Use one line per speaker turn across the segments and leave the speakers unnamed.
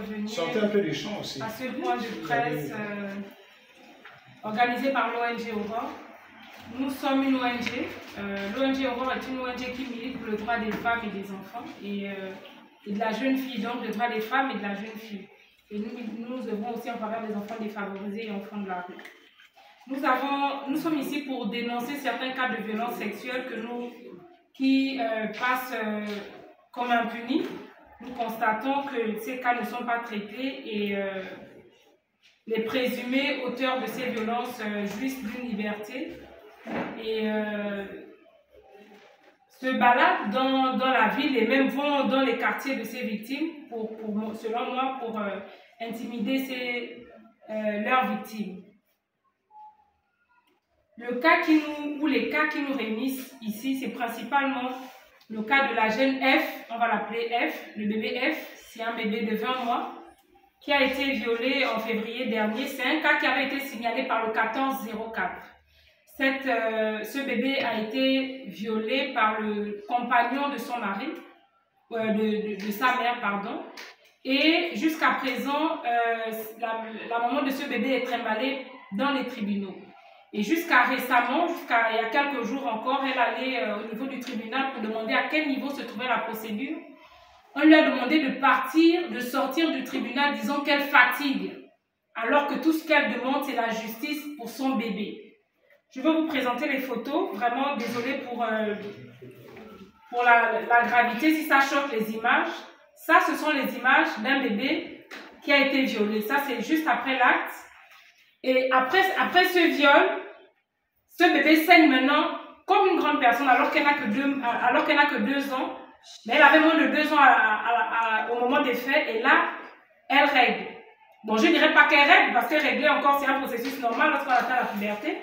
venir.
Sortez un peu du champ aussi.
À ce point de presse organisé par l'ONG Aurore. Nous sommes une ONG. L'ONG Aurore est une ONG qui milite pour le droit des femmes et des enfants et de la jeune fille, donc le droit des femmes et de la jeune fille. Et nous œuvrons aussi en faveur des enfants défavorisés et enfants de la rue. Nous sommes ici pour dénoncer certains cas de violence sexuelle qui passent comme impunis. Nous constatons que ces cas ne sont pas traités et les présumés auteurs de ces violences jouissent d'une liberté et se baladent dans la ville et même vont dans les quartiers de ces victimes, selon moi, pour intimider leurs victimes. Les cas qui nous réunissent ici, c'est principalement le cas de la jeune F, on va l'appeler F, le bébé F, c'est un bébé de 20 mois qui a été violé en février dernier. C'est un cas qui avait été signalé par le 1404. Ce bébé a été violé par le compagnon de son mari, de sa mère, pardon. Et jusqu'à présent, la maman de ce bébé est trimballée dans les tribunaux. Et jusqu'à récemment, il y a quelques jours encore, elle allait au niveau du tribunal pour demander à quel niveau se trouvait la procédure. On lui a demandé de sortir du tribunal disant qu'elle fatigue, alors que tout ce qu'elle demande, c'est la justice pour son bébé. Je vais vous présenter les photos. Vraiment, désolée pour la gravité, si ça choque les images. Ça, ce sont les images d'un bébé qui a été violé. Ça, c'est juste après l'acte. Et après ce viol, ce bébé saigne maintenant comme une grande personne alors qu'elle n'a que 2 ans. Mais elle avait moins de 2 ans au moment des faits et là, elle règle. Bon, je ne dirais pas qu'elle règle parce que régler encore, c'est un processus normal lorsqu'on atteint la puberté.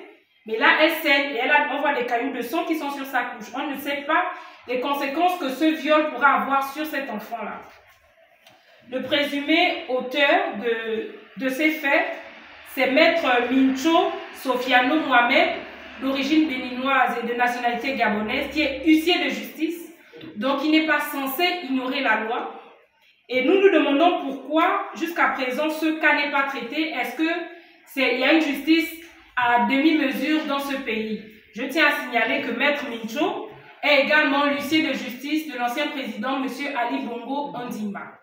Mais là, elle saigne et on voit des cailloux de sang qui sont sur sa couche. On ne sait pas les conséquences que ce viol pourra avoir sur cet enfant-là. Le présumé auteur de ces faits, c'est Maître Mincho Sofiano Mohamed, d'origine béninoise et de nationalité gabonaise, qui est huissier de justice, donc il n'est pas censé ignorer la loi. Et nous nous demandons pourquoi, jusqu'à présent, ce cas n'est pas traité. Est-ce qu'il y a une justice à demi-mesure dans ce pays? Je tiens à signaler que Maître Mincho est également l'huissier de justice de l'ancien président, M. Ali Bongo Ondimba.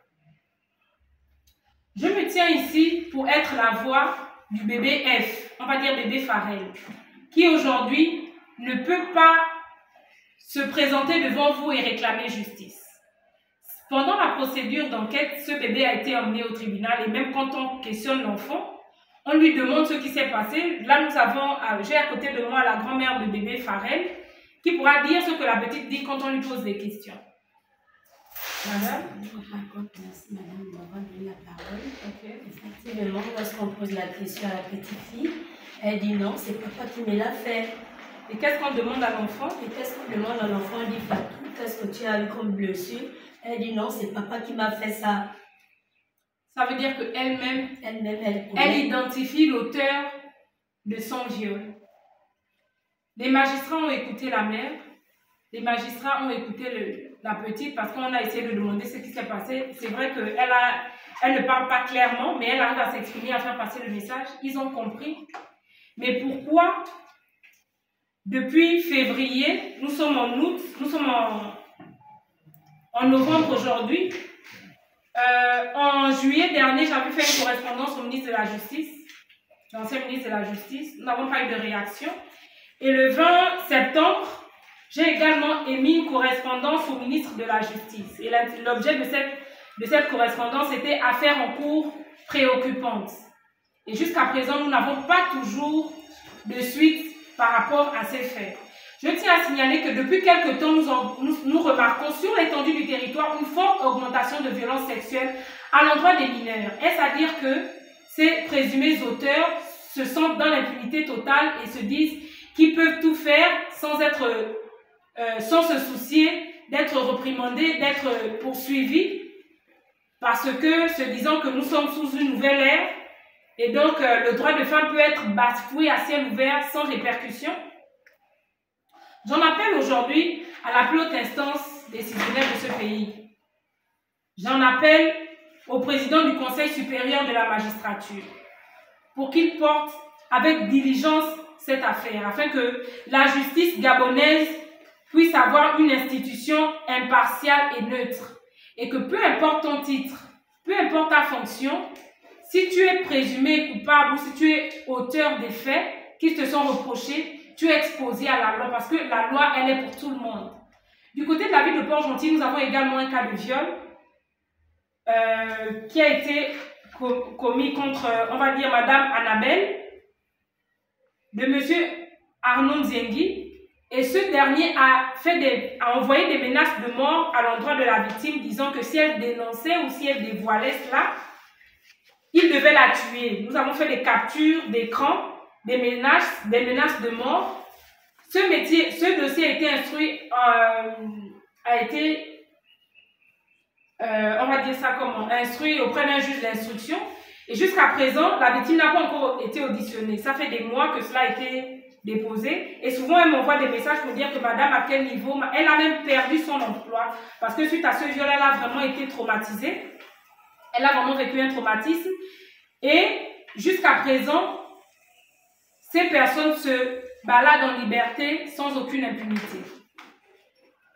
Je me tiens ici pour être la voix du bébé F, on va dire bébé Farel, qui aujourd'hui ne peut pas se présenter devant vous et réclamer justice. Pendant la procédure d'enquête, ce bébé a été emmené au tribunal et même quand on questionne l'enfant, on lui demande ce qui s'est passé. Là, j'ai à côté de moi la grand-mère de bébé Farel qui pourra dire ce que la petite dit quand on lui pose des questions. Madame,
merci madame d'avoir donné la parole. Okay. Effectivement, lorsqu'on pose la question à la petite fille, elle dit non, c'est papa qui me l'a fait.
Et qu'est-ce qu'on demande à l'enfant?
Elle dit Fatou, qu'est-ce que tu as eu comme blessure? Elle dit non, c'est papa qui m'a fait ça.
Ça veut dire qu'elle-même, elle identifie l'auteur de son viol. Les magistrats ont écouté la mère, les magistrats ont écouté la petite parce qu'on a essayé de demander ce qui s'est passé. C'est vrai qu'elle ne parle pas clairement, mais elle arrive à s'exprimer, à faire passer le message. Ils ont compris. Mais pourquoi, depuis février, nous sommes en août, nous sommes en novembre aujourd'hui, en juillet dernier, j'avais fait une correspondance au ministre de la Justice, l'ancien ministre de la Justice. Nous n'avons pas eu de réaction. Et le 20 septembre, j'ai également émis une correspondance au ministre de la Justice. Et l'objet de cette correspondance était affaire en cours préoccupante. Et jusqu'à présent, nous n'avons pas toujours de suite par rapport à ces faits. Je tiens à signaler que depuis quelque temps, nous remarquons sur l'étendue du territoire une forte augmentation de violences sexuelles à l'endroit des mineurs. Est-ce à dire que ces présumés auteurs se sentent dans l'impunité totale et se disent qu'ils peuvent tout faire sans se soucier d'être reprimandés, d'être poursuivis, parce que se disant que nous sommes sous une nouvelle ère et donc le droit de femme peut être bafoué à ciel ouvert sans répercussion. J'en appelle aujourd'hui à la plus haute instance décisionnaire de ce pays. J'en appelle au président du Conseil supérieur de la magistrature pour qu'il porte avec diligence cette affaire, afin que la justice gabonaise puisse avoir une institution impartiale et neutre. Et que peu importe ton titre, peu importe ta fonction, si tu es présumé coupable ou si tu es auteur des faits qui te sont reprochés, tu es exposé à la loi parce que la loi, elle est pour tout le monde. Du côté de la ville de Port-Gentil, nous avons également un cas de viol qui a été commis contre, on va dire, Madame Annabelle, de Monsieur Arnaud Nziengui. Et ce dernier a envoyé des menaces de mort à l'endroit de la victime, disant que si elle dénonçait ou si elle dévoilait cela, il devait la tuer. Nous avons fait des captures d'écran, des menaces de mort. Ce dossier a été instruit, on va dire ça comment, instruit auprès d'un juge d'instruction. Et jusqu'à présent, la victime n'a pas encore été auditionnée. Ça fait des mois que cela a été déposé. Et souvent, elle m'envoie des messages pour dire que madame, à quel niveau, elle a même perdu son emploi. Parce que suite à ce viol, elle a vraiment été traumatisée. Elle a vraiment vécu un traumatisme. Et jusqu'à présent, ces personnes se baladent en liberté sans aucune impunité.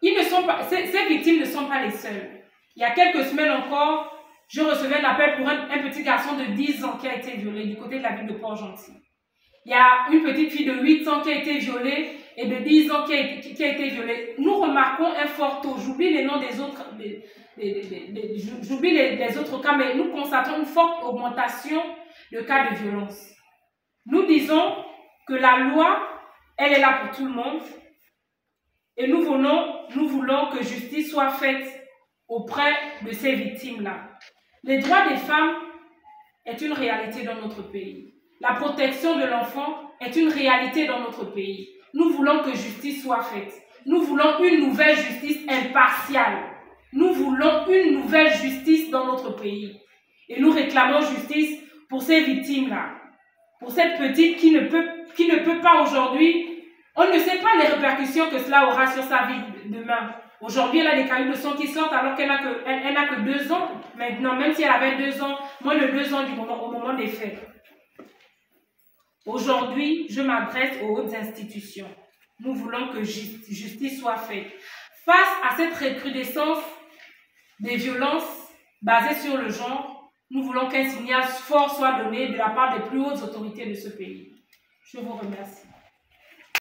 Ces victimes ne sont pas les seules. Il y a quelques semaines encore, je recevais un appel pour un petit garçon de 10 ans qui a été violé du côté de la ville de Port-Gentil. Il y a une petite fille de 8 ans qui a été violée et de 10 ans qui a été violée. Nous remarquons un fort taux. J'oublie les noms des autres, j'oublie les autres cas, mais nous constatons une forte augmentation de cas de violence. Nous disons que la loi, elle est là pour tout le monde et nous voulons que justice soit faite auprès de ces victimes-là. Les droits des femmes est une réalité dans notre pays. La protection de l'enfant est une réalité dans notre pays. Nous voulons que justice soit faite. Nous voulons une nouvelle justice impartiale. Nous voulons une nouvelle justice dans notre pays. Et nous réclamons justice pour ces victimes-là. Pour cette petite qui ne peut pas aujourd'hui, on ne sait pas les répercussions que cela aura sur sa vie demain. Aujourd'hui, elle a des cailloux de sang qui sortent alors qu'elle n'a que 2 ans. Maintenant, même si elle avait 2 ans, moins de 2 ans au moment des faits. Aujourd'hui, je m'adresse aux hautes institutions. Nous voulons que justice soit faite. Face à cette recrudescence des violences basées sur le genre, nous voulons qu'un signal fort soit donné de la part des plus hautes autorités de ce pays. Je vous remercie.